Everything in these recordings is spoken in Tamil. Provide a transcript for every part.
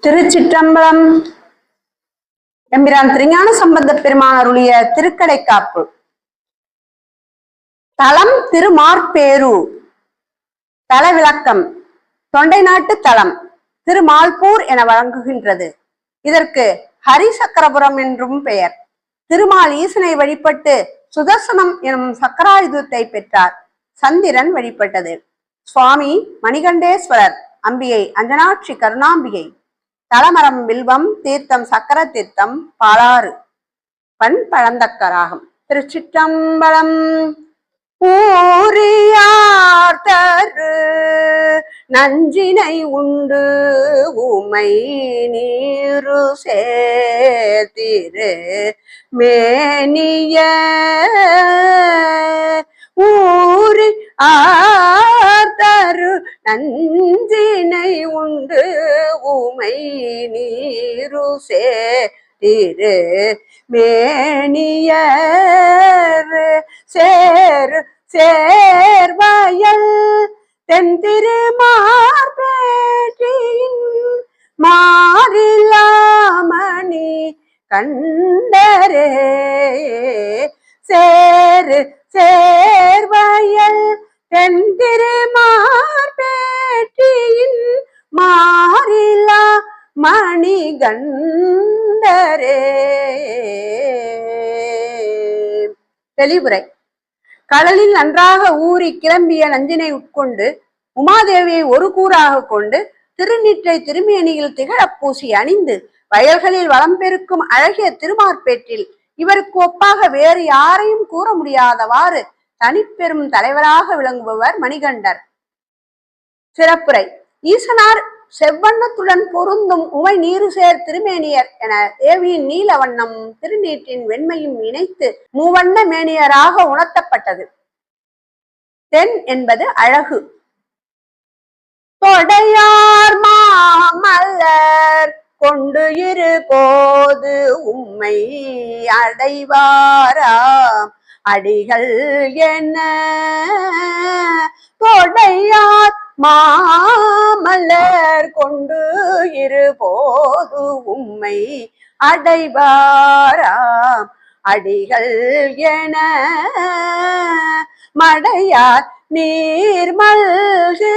திருச்சிற்றம்பலம். எம்பிரான் திருஞான சம்பந்த பெருமான் அருளிய திருக்கடைக்காப்பு. தலம் திருமார்பேரூர். தல விளக்கம்: தொண்டை நாட்டு தலம் திருமால்பூர் என வழங்குகின்றது. இதற்கு ஹரிசக்கரபுரம் என்றும் பெயர். திருமால் ஈசனை வழிபட்டு சுதர்சனம் எனும் சக்கராயுதத்தை பெற்றார். சந்திரன் வழிபட்டது. சுவாமி மணிகண்டேஸ்வரர், அம்பிகை அஞ்சனாட்சி கருணாம்பிகை. தலமரம் வில்வம், தீர்த்தம் சக்கர தீர்த்தம், பாலாறு. பண் பழந்தக்கராகும். திருச்சிற்றம்பலம். ஊரியார் தரு நஞ்சினை உண்டு உமை நீரு சேத்திரு மேனிய ஊரி ஆர்தரு நஞ்சினை உண்டு உமை நீரு சேரு மேனியர் சேரு சேர்வயல் தென் திருமார்பேற்றின் மாறிலாமணி கண்டரே. சேரு சேர்வயல் தென் திருமார்பேற்றின் மாறிலா மணிகண்டரே. தெளிவுரை: கடலில் நன்றாக ஊறி கிளம்பிய நஞ்சினை உட்கொண்டு உமாதேவியை ஒரு கூறாக கொண்டு திருநீற்றை திருமேனியில் திகழப் பூசி அணிந்து வயல்களில் வளம் பெருக்கும் அழகிய திருமார்பேற்றில் இவருக்கு ஒப்பாக வேறு யாரையும் கூற முடியாதவாறு தனிப்பெரும் தலைவராக விளங்குபவர் மணிகண்டர். சிறப்புரை: ஈசனார் செவ்வண்ணத்துடன் பொருந்தும் உமை நீரு சேர் திருமேனியர் என தேவியின் நீல வண்ணம் திருநீற்றின் வெண்மையும் இணைத்து மூவண்ண மேனியராக உணர்த்தப்பட்டது. தென் என்பது அழகு. தொடையார் மாமலர் கொண்டு இரு போது உம்மை அடைவாராம் அடிகள் என. தொடையார் மாமலர் கொண்டு இரு போது உம்மை அடைவாராம் அடிகள் என. மடையார் நீர்மல்கு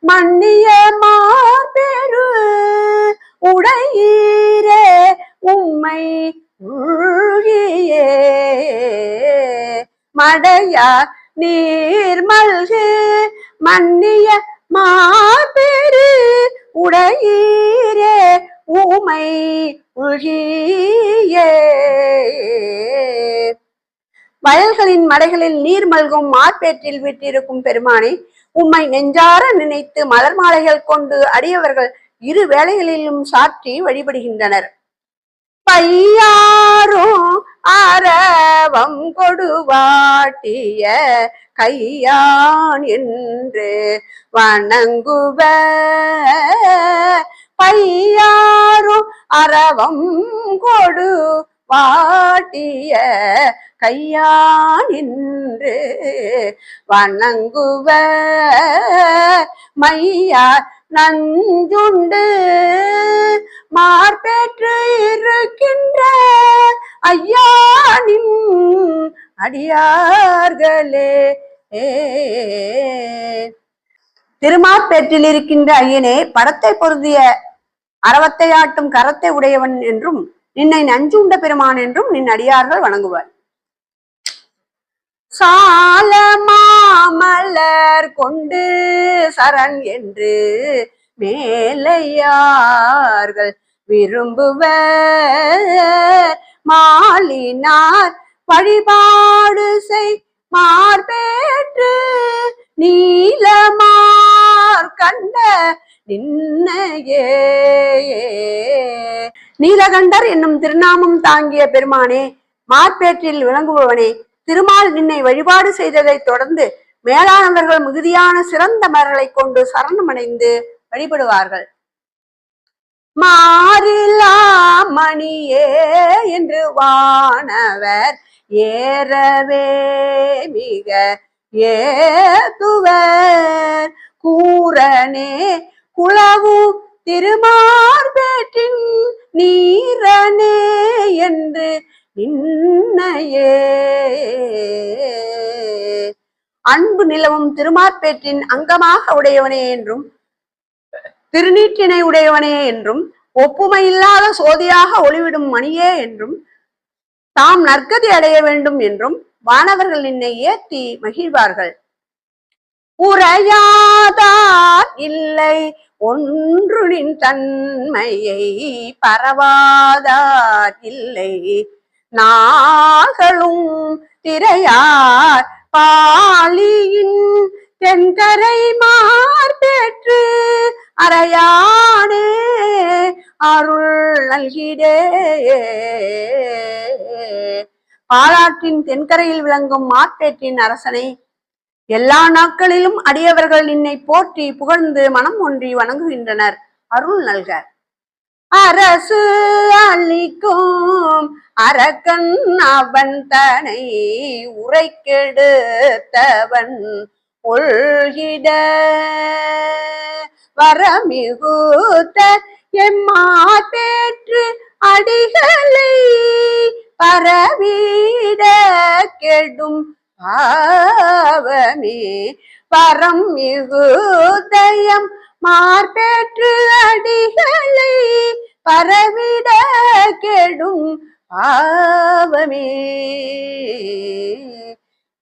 மன்னிய மார்பெரு உடையீரே உம்மை உள்கியே. மடையார் நீர்மல்கு மன்னிய மாபெரு உடையீரே உமை உள்கியே. வயல்களின் மடைகளில் நீர் மல்கும் மார்பேற்றில் விட்டிருக்கும் பெருமானை உம்மை நெஞ்சார நினைத்து மலர் மாலைகள் கொண்டு அடியவர்கள் இரு வேளைகளிலும் சாற்றி வழிபடுகின்றனர். பையாரும் அரவம் கொடுவாட்டிய கையான் என்று வணங்குவ. பையாரும் அரவம் கொடு வாட்டிய கையான் என்று வணங்குவ. மையார் நஞ்சுண்டு மார்பேற்று இருக்கின்ற ஐயானின் அடியார்களே. திருமார்பேற்றில் இருக்கின்ற ஐயனே, படத்தை பொருந்திய அரவத்தை ஆட்டும் கரத்தை உடையவன் என்றும் நின்னை நஞ்சுண்ட பெருமான் என்றும் நின் அடியார்கள் வணங்குவர். சால மாமலர் கொண்டு சரண் என்று மேலையார்கள் விரும்புவர். மாலினார் வழிபாடு செய் மார்பேற்று நீலமார் கண்ட நின்னையே. நீலகண்டர் என்னும் திருநாமம் தாங்கிய பெருமானே, மார்பேற்றில் விளங்குபவனே, திருமால் நின்னை வழிபாடு செய்ததை தொடர்ந்து மேலானவர்கள் மிகுதியான சிறந்த மலர்களை கொண்டு சரணமடைந்து வழிபடுவார்கள். மாறிலா மணியே என்று வானவர் ஏறவே மிக ஏதுவர் கூரனே குளவு திருமார்பேற்றின் நீரனே என்று நின்னையே. அன்பு நிலவும் திருமார்பேற்றின் அங்கமாக உடையவனே என்றும் திருநீற்றினை உடையவனே என்றும் ஒப்புமையில்லாத சோதியாக ஒளிவிடும் மணியே என்றும் தாம் நற்கதி அடைய வேண்டும் என்றும் வானவர்கள் நின்னை ஏற்றி மகிழ்வார்கள். உரையாதார் இல்லை ஒன்றுனின் தன்மையை பரவாதார் இல்லை நாகளும் திரையார் பாலியின் தென்கரை மார்பேற்று அறையானே அருள் நல்கிடே. பாலாற்றின் தென்கரையில் விளங்கும் மார்பேற்றின் அரசனை எல்லா நாட்களிலும் அடியவர்கள் நின்னை போற்றி புகழ்ந்து மனம் ஒன்றி வணங்குகின்றனர். அருள் நல்க. அரசு அளிக்கும் அரக்கன் அவன் தனை உரை கெடுத்தவன் ஒழ்கிட வரமிகுத்த எம்மார்பேற்று அடிகளை பரவிட கெடும் பாவமே பரம் மிகுதயம் மார்பேற்று அடிகளை பரவிட கெடும் பாவமே.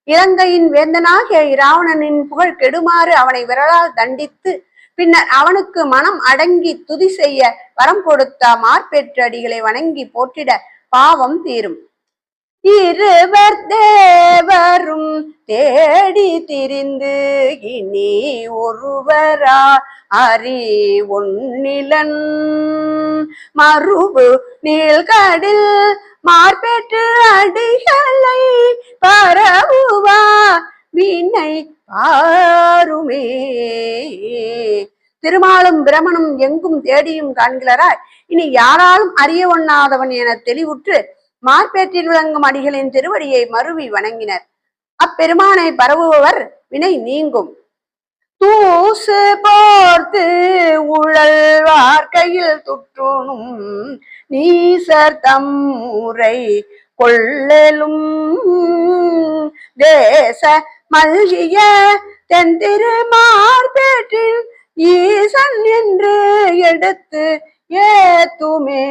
இலங்கையின் வேந்தனாகிய இராவணனின் புகழ் கெடுமாறு அவனை விரலால் தண்டித்து பின்னர் அவனுக்கு மனம் அடங்கி துதி செய்ய வரம் கொடுத்த மார்பேற்று அடிகளை வணங்கி போற்றிட பாவம் தீரும். இருவர் தேவரும் தேடி திரிந்து இனி ஒருவரா அறி ஒன்னிலன் மறுபு நீள்கடில் மார்பேற்று அடிகளை பரவுவா வினை பாருமே. திருமாலும் பிரமனும் எங்கும் தேடியும் காண்கிறாய். இனி யாராலும் அறிய ஒண்ணாதவன் என தெளிவுற்று மார்பேற்றில் விளங்கும் அடிகளின் திருவடியை மருவி வணங்கினர். அப்பெருமானை பரவுபவர் வினை நீங்கும். தூசு போர்த்து உழல் வார்க்கையில் துற்றுணும் நீசர் தம்முறை கொள்ளலும் தேச மல்கிய தென் திருமார்பேற்றில் ஈசன் என்று எடுத்து ஏத்துமே.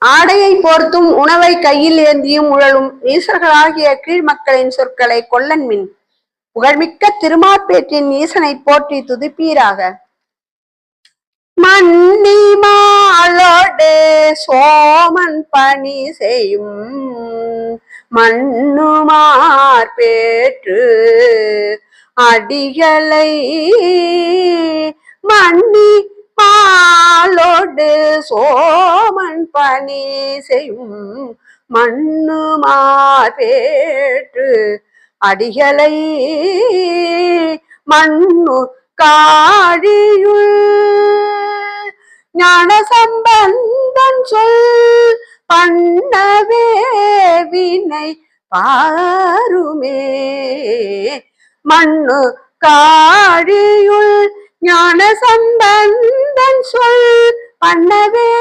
ஆடையை போர்த்தும் உணவை கையில் ஏந்தியும் உழலும் ஈசர்களாகிய கீழ் மக்களின் சொற்களை கொல்லன்மின் புகழ்மிக்க திருமார்பேற்றின் ஈசனை போற்றி துதிப்பீராக. மன்னி மாளோடு சோமன் பணி செய்யும் மண்ணுமார்பேற்று அடிகளை மன்னி பாலோடு சோமன் பணி செய்யும் மண்ணுமார்பேற்று அடிகளை மண்ணு காழியுள் ஞான சம்பந்தன் சொல் பண்ணவே வினை பாருமே. மண்ணு காழியுள் ஞான சம்பந்தன் சொல் பண்ணவே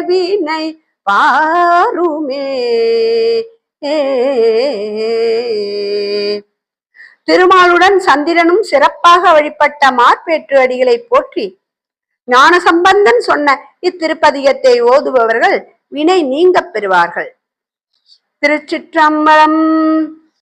வினை பாருமே. திருமாலுடன் சந்திரனும் சிறப்பாக வழிபட்ட மார்பேற்று அடிகளை போற்றி ஞான சம்பந்தன் சொன்ன இத்திருப்பதிகத்தை ஓதுபவர்கள் வினை நீங்க பெறுவார்கள். திருச்சிற்றம்பலம்.